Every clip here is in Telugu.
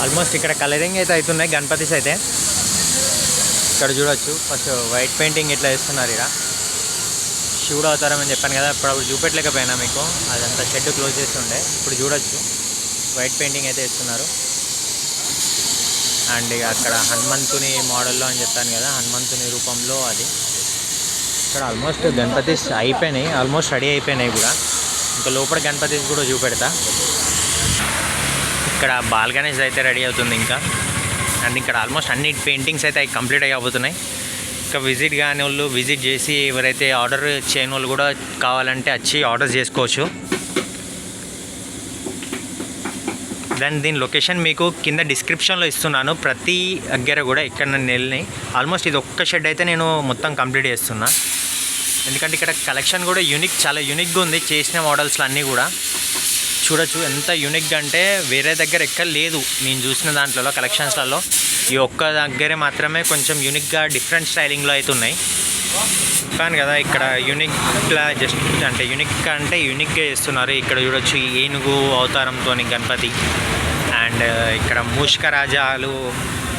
ఆల్మోస్ట్ ఇక్కడ కలరింగ్ అయితే అవుతున్నాయి గణపతిస్ అయితే. ఇక్కడ చూడొచ్చు ఫస్ట్ వైట్ పెయింటింగ్ ఇట్లా వేస్తున్నారు. ఇక్కడ శివుడు అవతారం అని చెప్పాను కదా, అప్పుడు చూపెట్టలేకపోయినా మీకు, అదంతా షెడ్ క్లోజ్ చేసి ఉండే. ఇప్పుడు చూడొచ్చు వైట్ పెయింటింగ్ అయితే వేస్తున్నారు. అండ్ ఇక అక్కడ హనుమంతుని మోడల్లో అని చెప్పాను కదా, హనుమంతుని రూపంలో అది. ఇక్కడ ఆల్మోస్ట్ గణపతిస్ అయిపోయినాయి, ఆల్మోస్ట్ రెడీ అయిపోయినాయి కూడా. ఇంకా లోపల గణపతిస్ కూడా చూపెడతా. ఇక్కడ బాల్ గణేష్ అయితే రెడీ అవుతుంది ఇంకా. అండ్ ఇక్కడ ఆల్మోస్ట్ అన్ని పెయింటింగ్స్ అయితే కంప్లీట్ అయిపోతున్నాయి. ఇంకా విజిట్ కాని వాళ్ళు విజిట్ చేసి, ఎవరైతే ఆర్డర్ చేయని వాళ్ళు కూడా కావాలంటే వచ్చి ఆర్డర్ చేసుకోవచ్చు. దెన్ దీని లొకేషన్ మీకు కింద డిస్క్రిప్షన్లో ఇస్తున్నాను. ప్రతి దగ్గర కూడా ఇక్కడ నేను వెళ్ళినాయి. ఆల్మోస్ట్ ఇది ఒక్క షెడ్ అయితే నేను మొత్తం కంప్లీట్ చేస్తున్నా. ఎందుకంటే ఇక్కడ కలెక్షన్ కూడా యూనిక్, చాలా యూనిక్గా ఉంది. చేసిన మోడల్స్లో అన్నీ కూడా చూడొచ్చు ఎంత యూనిక్గా అంటే వేరే దగ్గర ఎక్కడ లేదు. నేను చూసిన దాంట్లో కలెక్షన్స్లలో ఈ ఒక్క దగ్గరే మాత్రమే కొంచెం యూనిక్గా డిఫరెంట్ స్టైలింగ్లో అయితే ఉన్నాయి. కానీ కదా ఇక్కడ యూనిక్గా జస్ట్ అంటే యూనిక్గా చేస్తున్నారు. ఇక్కడ చూడొచ్చు ఏనుగు అవతారంతో గణపతి. అండ్ ఇక్కడ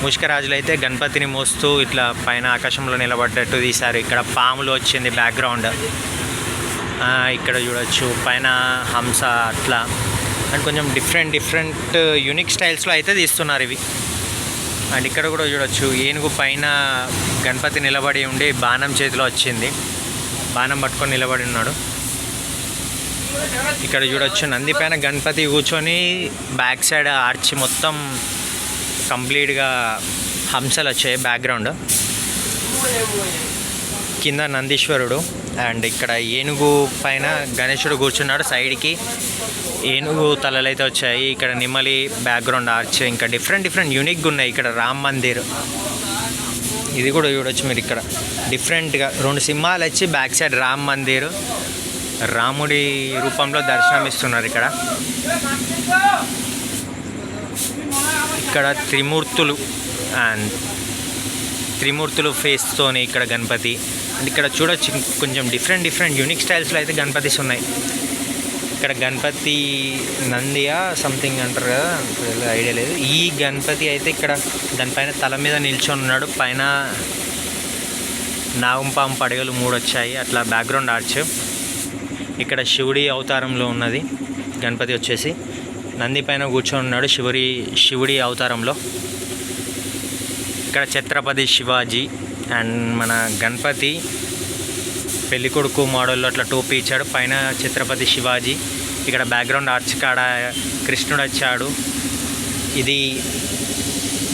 మూషికరాజులు అయితే గణపతిని మోస్తూ ఇట్లా పైన ఆకాశంలో నిలబడ్డట్టు తీశారు. ఇక్కడ పాములు వచ్చింది బ్యాక్గ్రౌండ్. ఇక్కడ చూడొచ్చు పైన హంస అట్లా. అండ్ కొంచెం డిఫరెంట్ యూనిక్ స్టైల్స్లో అయితే తీస్తున్నారు ఇవి. అండ్ ఇక్కడ కూడా చూడొచ్చు ఏనుగు పైన గణపతి నిలబడి ఉండి బాణం చేతిలో వచ్చింది, బాణం పట్టుకొని నిలబడి ఉన్నాడు. ఇక్కడ చూడొచ్చు నంది పైన గణపతి కూర్చొని బ్యాక్ సైడ్ ఆర్చి మొత్తం కంప్లీట్గా హంసలు వచ్చాయి బ్యాక్గ్రౌండ్. కింద నందీశ్వరుడు. అండ్ ఇక్కడ ఏనుగు పైన గణేశుడు కూర్చున్నాడు, సైడ్కి ఏనుగు తలలు అయితే వచ్చాయి. ఇక్కడ నిమ్మలి బ్యాక్గ్రౌండ్ ఆర్చ్. ఇంకా డిఫరెంట్ యూనిక్గా ఉన్నాయి. ఇక్కడ రామ్ మందిర్ ఇది కూడా చూడొచ్చు మీరు. ఇక్కడ డిఫరెంట్గా 2 సింహాలు వచ్చి బ్యాక్ సైడ్ రామ్ మందిర్, రాముడి రూపంలో దర్శనమిస్తున్నారు. ఇక్కడ త్రిమూర్తులు ఫేస్తోని ఇక్కడ గణపతి. అండ్ ఇక్కడ చూడొచ్చు కొంచెం డిఫరెంట్ యూనిక్ స్టైల్స్లో అయితే గణపతిస్ ఉన్నాయి. ఇక్కడ గణపతి నందియా సంథింగ్ అంటారు కదా, ఐడియా లేదు. ఈ గణపతి అయితే ఇక్కడ దానిపైన తల మీద నిల్చొని ఉన్నాడు. పైన నాగంపాము పడగలు 3 వచ్చాయి అట్లా బ్యాక్గ్రౌండ్ ఆర్చ్. ఇక్కడ శివుడి అవతారంలో ఉన్నది గణపతి వచ్చేసి. నంది పైన కూర్చొని ఉన్నాడు శివుడి అవతారంలో. ఇక్కడ ఛత్రపతి శివాజీ. అండ్ మన గణపతి పెళ్ళికొడుకు మోడల్లో అట్లా టోపీ ఇచ్చాడు, పైన ఛత్రపతి శివాజీ. ఇక్కడ బ్యాక్గ్రౌండ్ ఆర్చ్ కాడ కృష్ణుడు వచ్చాడు. ఇది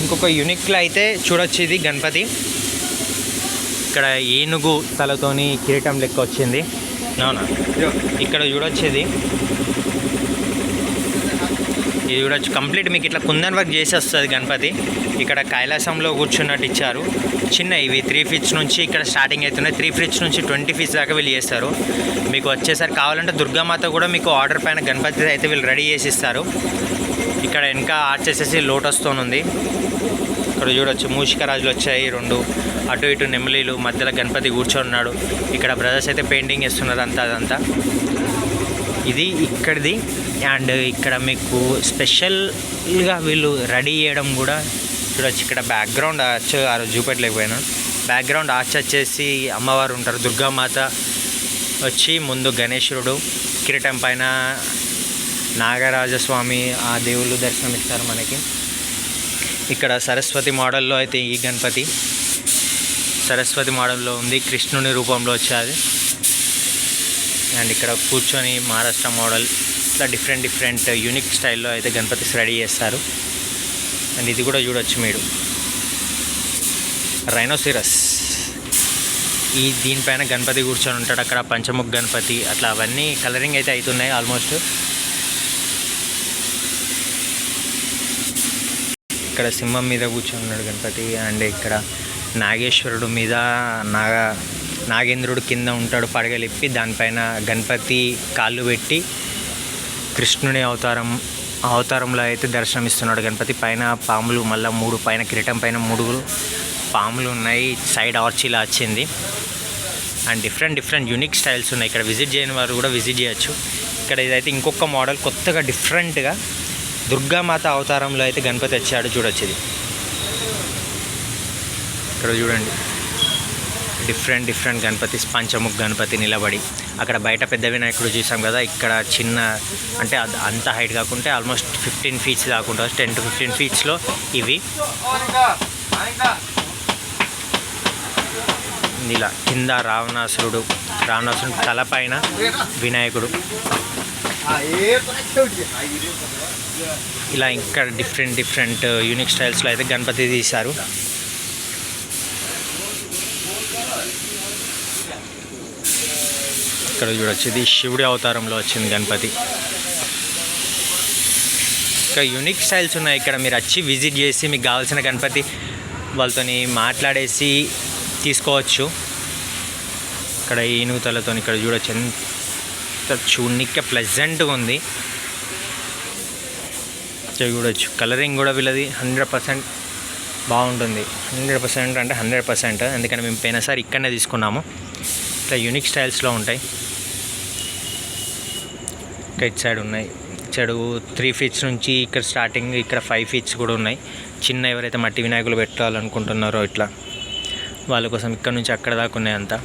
ఇంకొక యూనిక్లో అయితే చూడొచ్చు ఇది గణపతి. ఇక్కడ ఏనుగు తలతోని కిరీటం లెక్క వచ్చింది. అవునా, ఇక్కడ చూడొచ్చు ఇది చూడొచ్చు కంప్లీట్ మీకు ఇట్లా కుందన్ వర్క్ చేసి వస్తుంది గణపతి. ఇక్కడ కైలాసంలో కూర్చున్నట్టు ఇచ్చారు. చిన్న ఇవి 3 feet నుంచి ఇక్కడ స్టార్టింగ్ అవుతున్నాయి. 3 feet నుంచి 20 feet దాకా వీళ్ళు చేస్తారు. మీకు వచ్చేసరికి కావాలంటే దుర్గామాత కూడా మీకు ఆర్డర్ పైన గణపతి అయితే వీళ్ళు రెడీ చేసి ఇస్తారు. ఇక్కడ వెనక ఆర్చ్ చేసేసి లోటస్తో ఉంది. ఇక్కడ చూడొచ్చు మూషికరాజులు వచ్చాయి 2, అటు ఇటు నెమలీలు, మధ్యలో గణపతి కూర్చొని ఉన్నాడు. ఇక్కడ బ్రదర్స్ అయితే పెయింటింగ్ చేస్తున్నారు అదంతా. ఇది ఇక్కడిది. అండ్ ఇక్కడ మీకు స్పెషల్గా వీళ్ళు రెడీ చేయడం కూడా చూడొచ్చు. ఇక్కడ బ్యాక్గ్రౌండ్ ఆర్చ్ ఆ రోజు చూపెట్టలేకపోయాను. బ్యాక్గ్రౌండ్ ఆర్చ్ వచ్చేసి అమ్మవారు ఉంటారు, దుర్గామాత వచ్చి ముందు గణేశుడు, కిరీటం పైన నాగరాజస్వామి ఆ దేవుళ్ళు దర్శనమిస్తారు మనకి. ఇక్కడ సరస్వతి మోడల్లో అయితే ఈ గణపతి సరస్వతి మోడల్లో ఉంది, కృష్ణుని రూపంలో వచ్చేది. అండ్ ఇక్కడ కూర్చొని మహారాష్ట్ర మోడల్ ఇట్లా డిఫరెంట్ యూనిక్ స్టైల్లో అయితే గణపతి రెడీ చేస్తారు. అండ్ ఇది కూడా చూడొచ్చు మీరు రైనోసిరస్. దీనిపైన గణపతి కూర్చొని ఉంటాడు. అక్కడ పంచముఖ గణపతి అట్లా అవన్నీ కలరింగ్ అయితే అవుతున్నాయి ఆల్మోస్ట్. ఇక్కడ సింహం మీద కూర్చొని ఉన్నాడు గణపతి. అండ్ ఇక్కడ నాగేశ్వరుడు మీద నాగేంద్రుడు కింద ఉంటాడు పడగలిప్పి, దానిపైన గణపతి కాళ్ళు పెట్టి కృష్ణుని అవతారంలో అయితే దర్శనమిస్తున్నాడు గణపతి. పైన పాములు మళ్ళీ 3 పైన కిరీటం పైన 3 పాములు ఉన్నాయి. సైడ్ ఆర్చ్ ఇలా వచ్చింది. అండ్ డిఫరెంట్ యూనిక్ స్టైల్స్ ఉన్నాయి. ఇక్కడ విజిట్ చేయని వారు కూడా విజిట్ చేయొచ్చు. ఇక్కడ ఇదైతే ఇంకొక మోడల్ కొత్తగా డిఫరెంట్గా దుర్గామాత అవతారంలో అయితే గణపతి వచ్చాడు, చూడొచ్చు ఇది. ఇక్కడ చూడండి డిఫరెంట్ గణపతి, పంచముఖ గణపతి నిలబడి. అక్కడ బయట పెద్ద వినాయకుడు చూసాం కదా, ఇక్కడ చిన్న అంటే అంత హైట్ కాకుంటే ఆల్మోస్ట్ 15 ఫీట్స్ కాకుండా 10 to 15 ఫీట్స్లో ఇవి. ఇలా కింద రావణాసురుడు తలపైన వినాయకుడు. ఇలా ఇంకా డిఫరెంట్ యూనిక్ స్టైల్స్లో అయితే గణపతి తీశారు. ఇక్కడ చూడొచ్చు ఇది శివుడి అవతారంలో వచ్చింది గణపతి. ఇంకా యూనిక్ స్టైల్స్ ఉన్నాయి ఇక్కడ, మీరు వచ్చి విజిట్ చేసి మీకు కావాల్సిన గణపతి వాళ్ళతోని మాట్లాడేసి తీసుకోవచ్చు. ఇక్కడ ఈనుగుతలతో ఇక్కడ చూడొచ్చు ఎంత చూడనికే ప్లెజెంట్గా ఉంది. ఇక్కడ చూడొచ్చు కలరింగ్ కూడా వీళ్ళది 100% బాగుంటుంది. 100% అంటే 100%, ఎందుకంటే మేము పోయినసారి ఇక్కడనే తీసుకున్నాము. ఇట్లా యూనిక్ స్టైల్స్లో ఉంటాయి. ఇంకా ఇటు సైడ్ ఉన్నాయి, ఇటు సైడ్ 3 ఫీట్స్ నుంచి ఇక్కడ స్టార్టింగ్, ఇక్కడ 5 ఫీట్స్ కూడా ఉన్నాయి. చిన్న ఎవరైతే మట్టి వినాయకులు పెట్టాలనుకుంటున్నారో ఇట్లా వాళ్ళ కోసం ఇక్కడ నుంచి అక్కడ దాకా ఉన్నాయి అంతా.